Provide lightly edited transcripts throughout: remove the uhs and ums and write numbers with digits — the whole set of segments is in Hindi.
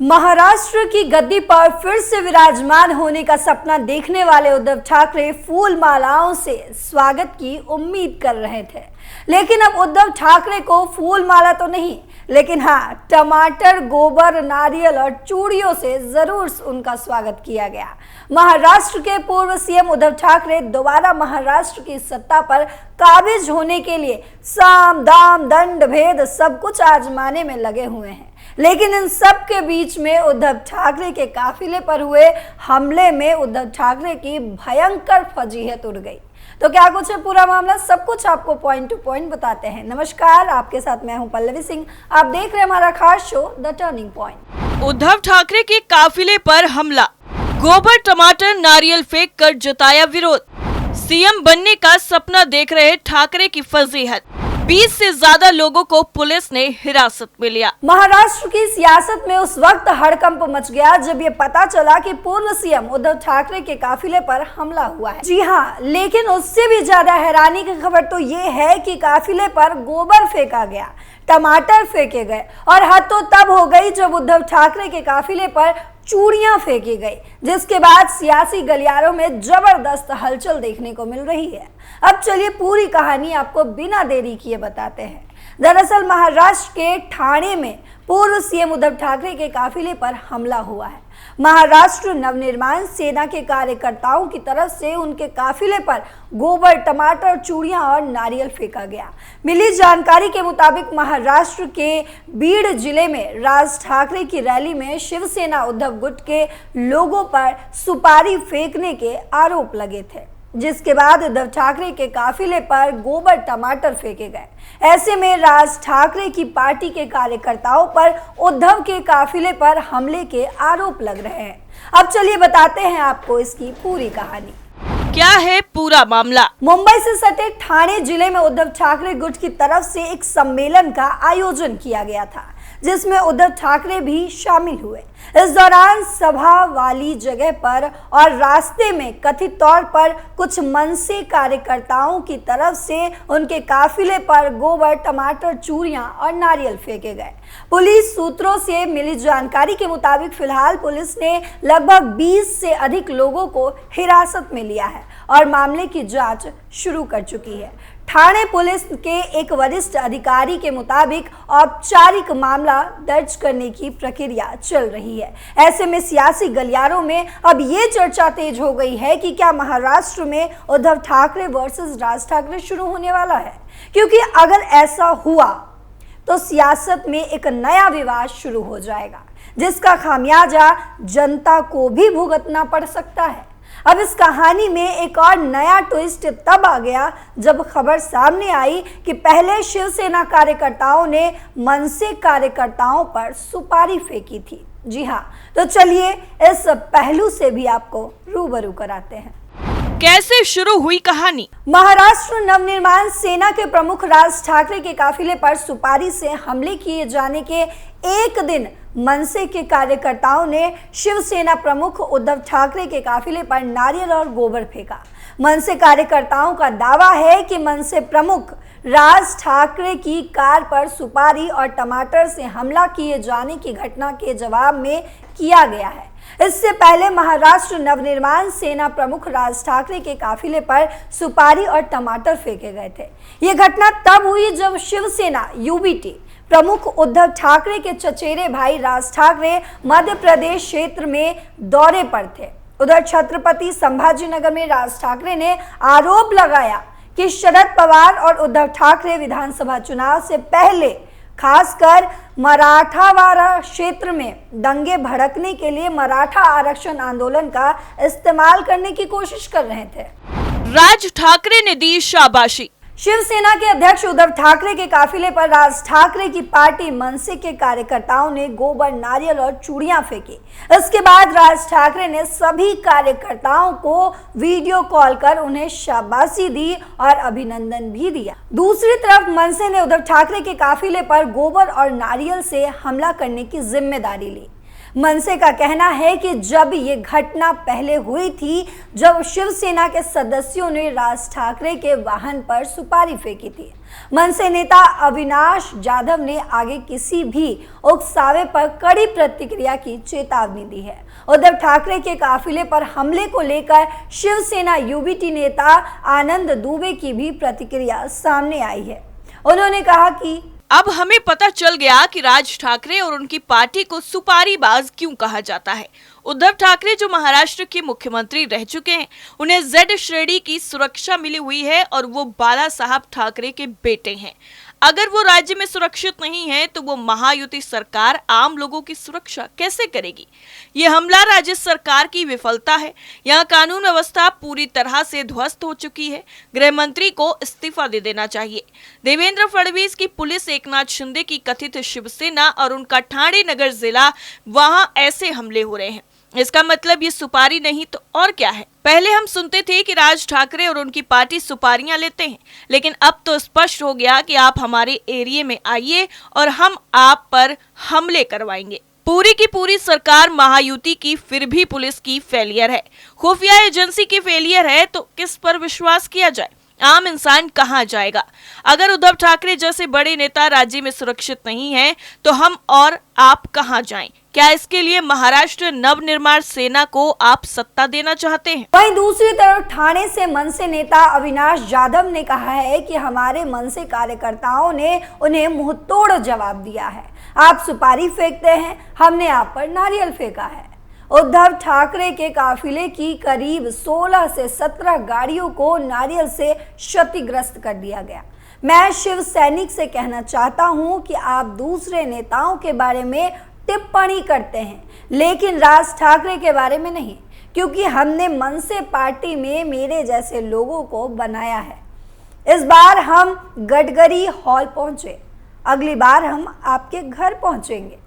महाराष्ट्र की गद्दी पर फिर से विराजमान होने का सपना देखने वाले उद्धव ठाकरे फूल मालाओं से स्वागत की उम्मीद कर रहे थे, लेकिन अब उद्धव ठाकरे को फूल माला तो नहीं, लेकिन हाँ, टमाटर, गोबर, नारियल और चूड़ियों से जरूर उनका स्वागत किया गया। महाराष्ट्र के पूर्व सीएम उद्धव ठाकरे दोबारा महाराष्ट्र की सत्ता पर काबिज होने के लिए साम दाम दंड भेद सब कुछ आजमाने में लगे हुए हैं, लेकिन इन सब के बीच में उद्धव ठाकरे के काफिले पर हुए हमले में उद्धव ठाकरे की भयंकर फजीहत उड़ गई। तो क्या कुछ है पूरा मामला, सब कुछ आपको पॉइंट टू पॉइंट बताते हैं। नमस्कार, आपके साथ मैं हूं पल्लवी सिंह। आप देख रहे हैं हमारा खास show the turning point. Uddhav Thackeray के काफिले पर हमला, गोबर, टमाटर, नारियल फेंक कर जताया विरोध। सीएम बनने का सपना देख रहे ठाकरे की फजीहत, 20 से ज्यादा लोगों को पुलिस ने हिरासत में लिया। महाराष्ट्र की सियासत में उस वक्त हड़कंप मच गया जब ये पता चला कि पूर्व सीएम उद्धव ठाकरे के काफिले पर हमला हुआ है। जी हाँ, लेकिन उससे भी ज्यादा हैरानी की खबर तो ये है कि काफिले पर गोबर फेंका गया, टमाटर फेंके गए और हद तो तब हो गई जब उद्धव ठाकरे के काफिले पर चूड़ियां फेंकी गई, जिसके बाद सियासी गलियारों में जबरदस्त हलचल देखने को मिल रही है। अब चलिए पूरी कहानी आपको बिना देरी किए बताते हैं। दरअसल महाराष्ट्र के ठाणे में पूर्व सीएम उद्धव ठाकरे के काफिले पर हमला हुआ है। महाराष्ट्र नवनिर्माण सेना के कार्यकर्ताओं की तरफ से उनके काफिले पर गोबर, टमाटर, चूड़ियां और नारियल फेंका गया। मिली जानकारी के मुताबिक महाराष्ट्र के बीड जिले में राज ठाकरे की रैली में शिवसेना उद्धव गुट के लोगों पर सुपारी फेंकने के आरोप लगे थे, जिसके बाद उद्धव ठाकरे के काफिले पर गोबर, टमाटर फेंके गए। ऐसे में राज ठाकरे की पार्टी के कार्यकर्ताओं पर उद्धव के काफिले पर हमले के आरोप लग रहे हैं। अब चलिए बताते हैं आपको इसकी पूरी कहानी। क्या है पूरा मामला? मुंबई से सटे ठाणे जिले में उद्धव ठाकरे गुट की तरफ से एक सम्मेलन का आयोजन किया गया था, जिसमें उद्धव ठाकरे भी शामिल हुए। इस दौरान सभा वाली जगह पर और रास्ते में कथित तौर पर कुछ मनसे कार्यकर्ताओं की तरफ से उनके काफिले पर गोबर, टमाटर, चूड़ियां और नारियल फेंके गए। पुलिस सूत्रों से मिली जानकारी के मुताबिक फिलहाल पुलिस ने लगभग 20 से अधिक लोगों को हिरासत में लिया है और मामले की जांच शुरू कर चुकी है। ठाणे पुलिस के एक वरिष्ठ अधिकारी के मुताबिक औपचारिक मामला दर्ज करने की प्रक्रिया चल रही है। ऐसे में सियासी गलियारों में अब ये चर्चा तेज हो गई है कि क्या महाराष्ट्र में उद्धव ठाकरे वर्सेस राज ठाकरे शुरू होने वाला है, क्योंकि अगर ऐसा हुआ तो सियासत में एक नया विवाद शुरू हो जाएगा, जिसका खामियाजा जनता को भी भुगतना पड़ सकता है। अब इस कहानी में एक और नया ट्विस्ट तब आ गया जब खबर सामने आई कि पहले शिवसेना कार्यकर्ताओं ने मनसे कार्यकर्ताओं पर सुपारी फेंकी थी। जी हाँ, तो चलिए इस पहलू से भी आपको रूबरू कराते हैं। कैसे शुरू हुई कहानी? महाराष्ट्र नवनिर्माण सेना के प्रमुख राज ठाकरे के काफिले पर सुपारी से हमले किए जाने के एक दिन मनसे के कार्यकर्ताओं ने शिवसेना प्रमुख उद्धव ठाकरे के काफिले पर नारियल और गोबर फेंका। मनसे कार्यकर्ताओं का दावा है कि मनसे प्रमुख राज ठाकरे की कार पर सुपारी और टमाटर से हमला किए जाने की घटना के जवाब में किया गया है। इससे पहले महाराष्ट्र नवनिर्माण सेना प्रमुख राज ठाकरे के काफिले पर सुपारी और टमाटर फेंके गए थे। ये घटना तब हुई जब शिवसेना यूबीटी प्रमुख उद्धव ठाकरे के चचेरे भाई राज ठाकरे मध्य प्रदेश क्षेत्र में दौरे पर थे। उधर छत्रपति संभाजीनगर में राज ठाकरे ने आरोप लगाया कि शरद पवार और उद्धव ठाकरे विधानसभा चुनाव से पहले खासकर मराठावाड़ा क्षेत्र में दंगे भड़कने के लिए मराठा आरक्षण आंदोलन का इस्तेमाल करने की कोशिश कर रहे थे। राज ठाकरे ने दी शाबाशी। शिवसेना के अध्यक्ष उद्धव ठाकरे के काफिले पर राज ठाकरे की पार्टी मनसे के कार्यकर्ताओं ने गोबर, नारियल और चूड़ियां फेंकी। इसके बाद राज ठाकरे ने सभी कार्यकर्ताओं को वीडियो कॉल कर उन्हें शाबाशी दी और अभिनंदन भी दिया। दूसरी तरफ मनसे ने उद्धव ठाकरे के काफिले पर गोबर और नारियल से हमला करने की जिम्मेदारी ली। मनसे का कहना है कि जब ये घटना पहले हुई थी, जब शिवसेना के सदस्यों ने राज ठाकरे के वाहन पर सुपारी फेंकी थी। मनसे नेता अविनाश जाधव ने आगे किसी भी उकसावे पर कड़ी प्रतिक्रिया की चेतावनी दी है। उद्धव ठाकरे के काफिले पर हमले को लेकर शिवसेना यूबीटी नेता आनंद दुबे की भी प्रतिक्रिया सामने आई है। उन्होंने कहा कि अब हमें पता चल गया कि राज ठाकरे और उनकी पार्टी को सुपारीबाज क्यों कहा जाता है। उद्धव ठाकरे जो महाराष्ट्र के मुख्यमंत्री रह चुके हैं, उन्हें Z श्रेणी की सुरक्षा मिली हुई है और वो बाला साहब ठाकरे के बेटे हैं। अगर वो राज्य में सुरक्षित नहीं है तो वो महायुति सरकार आम लोगों की सुरक्षा कैसे करेगी? ये हमला राज्य सरकार की विफलता है। यहाँ कानून व्यवस्था पूरी तरह से ध्वस्त हो चुकी है। गृह मंत्री को इस्तीफा दे देना चाहिए। देवेंद्र फडणवीस की पुलिस, एकनाथ शिंदे की कथित शिवसेना और उनका ठाणे नगर जिला, वहां ऐसे हमले हो रहे हैं। इसका मतलब ये सुपारी नहीं तो और क्या है? पहले हम सुनते थे कि राज ठाकरे और उनकी पार्टी सुपारियां लेते हैं, लेकिन अब तो स्पष्ट हो गया कि आप हमारे एरिया में आइए और हम आप पर हमले करवाएंगे। पूरी की पूरी सरकार महायुति की, फिर भी पुलिस की फेलियर है, खुफिया एजेंसी की फेलियर है, तो किस पर विश्वास किया जाए? आम इंसान कहां जाएगा? अगर उद्धव ठाकरे जैसे बड़े नेता राज्य में सुरक्षित नहीं हैं, तो हम और आप कहां जाएं? क्या इसके लिए महाराष्ट्र नवनिर्माण सेना को आप सत्ता देना चाहते हैं? वहीं दूसरी तरफ ठाणे से मनसे नेता अविनाश जाधव ने कहा है कि हमारे मनसे कार्यकर्ताओं ने उन्हें मुंहतोड़ जवाब दिया है। आप सुपारी फेंकते हैं, हमने आप पर नारियल फेंका है। उद्धव ठाकरे के काफिले की करीब 16 से 17 गाड़ियों को नारियल से क्षतिग्रस्त कर दिया गया। मैं शिव सैनिक से कहना चाहता हूं कि आप दूसरे नेताओं के बारे में टिप्पणी करते हैं, लेकिन राज ठाकरे के बारे में नहीं, क्योंकि हमने मनसे पार्टी में मेरे जैसे लोगों को बनाया है। इस बार हम गडकरी हॉल पहुंचे, अगली बार हम आपके घर पहुंचेंगे।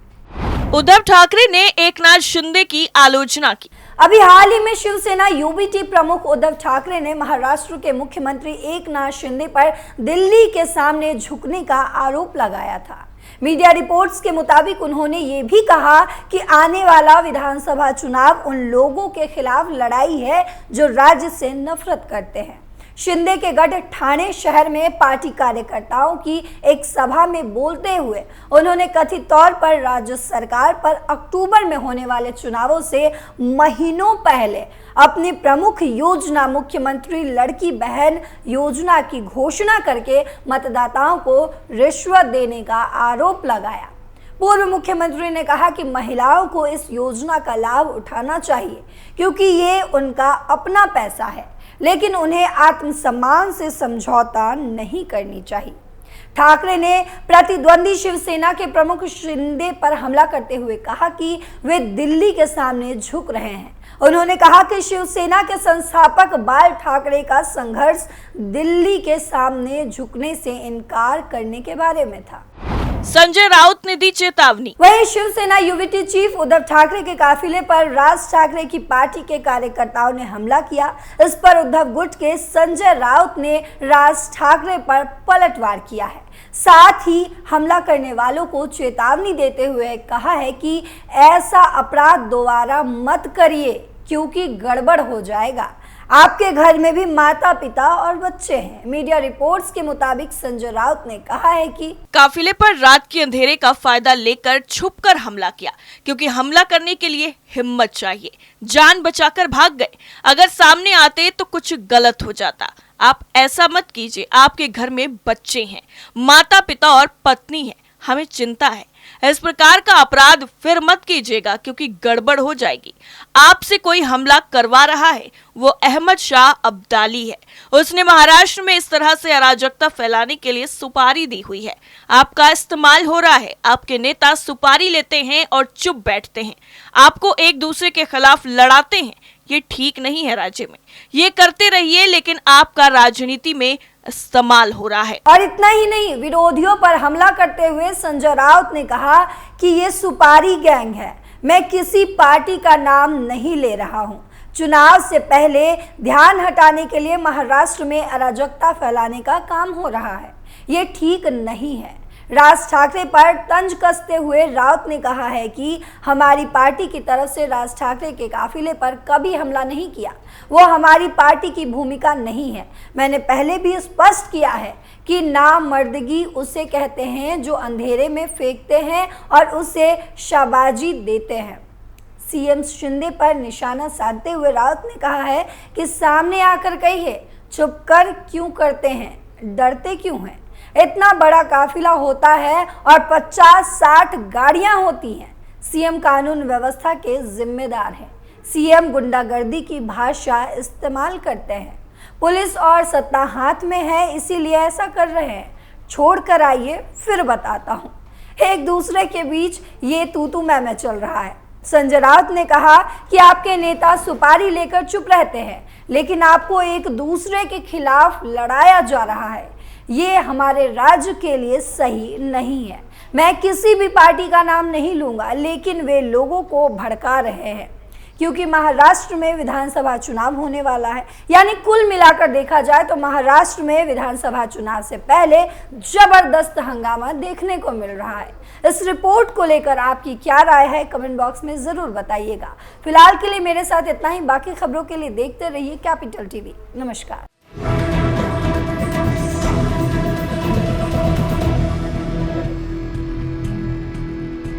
उद्धव ठाकरे ने एकनाथ शिंदे की आलोचना की। अभी हाल ही में शिवसेना यूबीटी प्रमुख उद्धव ठाकरे ने महाराष्ट्र के मुख्यमंत्री एकनाथ शिंदे पर दिल्ली के सामने झुकने का आरोप लगाया था। मीडिया रिपोर्ट्स के मुताबिक उन्होंने ये भी कहा कि आने वाला विधानसभा चुनाव उन लोगों के खिलाफ लड़ाई है जो राज्य से नफरत करते हैं। शिंदे के गढ़ ठाणे शहर में पार्टी कार्यकर्ताओं की एक सभा में बोलते हुए उन्होंने कथित तौर पर राज्य सरकार पर अक्टूबर में होने वाले चुनावों से महीनों पहले अपनी प्रमुख योजना मुख्यमंत्री लड़की बहन योजना की घोषणा करके मतदाताओं को रिश्वत देने का आरोप लगाया। पूर्व मुख्यमंत्री ने कहा कि महिलाओं को इस योजना का लाभ उठाना चाहिए क्योंकि ये उनका अपना पैसा है, लेकिन उन्हें आत्मसम्मान से समझौता नहीं करनी चाहिए। ठाकरे ने प्रतिद्वंदी शिवसेना के प्रमुख शिंदे पर हमला करते हुए कहा कि वे दिल्ली के सामने झुक रहे हैं। उन्होंने कहा कि शिवसेना के संस्थापक बाल ठाकरे का संघर्ष दिल्ली के सामने झुकने से इनकार करने के बारे में था। संजय राउत ने दी चेतावनी। वहीं शिवसेना यूबीटी चीफ उद्धव ठाकरे के काफिले पर राज ठाकरे की पार्टी के कार्यकर्ताओं ने हमला किया। इस पर उद्धव गुट के संजय राउत ने राज ठाकरे पर पलटवार किया है। साथ ही हमला करने वालों को चेतावनी देते हुए कहा है कि ऐसा अपराध दोबारा मत करिए क्योंकि गड़बड़ हो जाएगा। आपके घर में भी माता पिता और बच्चे हैं। मीडिया रिपोर्ट्स के मुताबिक संजय राउत ने कहा है कि काफिले पर रात के अंधेरे का फायदा लेकर छुपकर हमला किया, क्योंकि हमला करने के लिए हिम्मत चाहिए। जान बचाकर भाग गए। अगर सामने आते तो कुछ गलत हो जाता। आप ऐसा मत कीजिए। आपके घर में बच्चे हैं, माता पिता और पत्नी है, हमें चिंता है। इस प्रकार का अपराध फिर मत कीजिएगा क्योंकि गड़बड़ हो जाएगी। आपसे कोई हमला करवा रहा है, वो अहमद शाह अब्दाली है। उसने महाराष्ट्र में इस तरह से अराजकता फैलाने के लिए सुपारी दी हुई है। आपका इस्तेमाल हो रहा है। आपके नेता सुपारी लेते हैं और चुप बैठते हैं, आपको एक दूसरे के खिलाफ लड़ाते हैं। ये ठीक नहीं है राज्य में। ये करते रहिए, लेकिन आपका राजनीति में इस्तेमाल हो रहा है। और इतना ही नहीं, विरोधियों पर हमला करते हुए संजय राउत ने कहा कि ये सुपारी गैंग है। मैं किसी पार्टी का नाम नहीं ले रहा हूं। चुनाव से पहले ध्यान हटाने के लिए महाराष्ट्र में अराजकता फैलाने का काम हो रहा है। ये ठीक नहीं है। राज ठाकरे पर तंज कसते हुए राउत ने कहा है कि हमारी पार्टी की तरफ से राज ठाकरे के काफिले पर कभी हमला नहीं किया। वो हमारी पार्टी की भूमिका नहीं है। मैंने पहले भी स्पष्ट किया है कि नामर्दगी उसे कहते हैं जो अंधेरे में फेंकते हैं और उसे शाबाशी देते हैं। सीएम शिंदे पर निशाना साधते हुए राउत ने कहा है कि सामने आकर कहिए, चुप कर क्यों करते हैं, डरते क्यों हैं। इतना बड़ा काफिला होता है और 50-60 गाड़ियां होती हैं। सीएम कानून व्यवस्था के जिम्मेदार हैं। सीएम गुंडागर्दी की भाषा इस्तेमाल करते हैं। पुलिस और सत्ता हाथ में है, इसीलिए ऐसा कर रहे हैं। छोड़ कर आइए, फिर बताता हूँ। एक दूसरे के बीच ये तू मैं चल रहा है। संजय राउत ने कहा कि आपके नेता सुपारी लेकर चुप रहते हैं, लेकिन आपको एक दूसरे के खिलाफ लड़ाया जा रहा है। ये हमारे राज्य के लिए सही नहीं है। मैं किसी भी पार्टी का नाम नहीं लूंगा, लेकिन वे लोगों को भड़का रहे हैं क्योंकि महाराष्ट्र में विधानसभा चुनाव होने वाला है। यानी कुल मिलाकर देखा जाए तो महाराष्ट्र में विधानसभा चुनाव से पहले जबरदस्त हंगामा देखने को मिल रहा है। इस रिपोर्ट को लेकर आपकी क्या राय है, कमेंट बॉक्स में जरूर बताइएगा। फिलहाल के लिए मेरे साथ इतना ही। बाकी खबरों के लिए देखते रहिए कैपिटल टीवी। नमस्कार।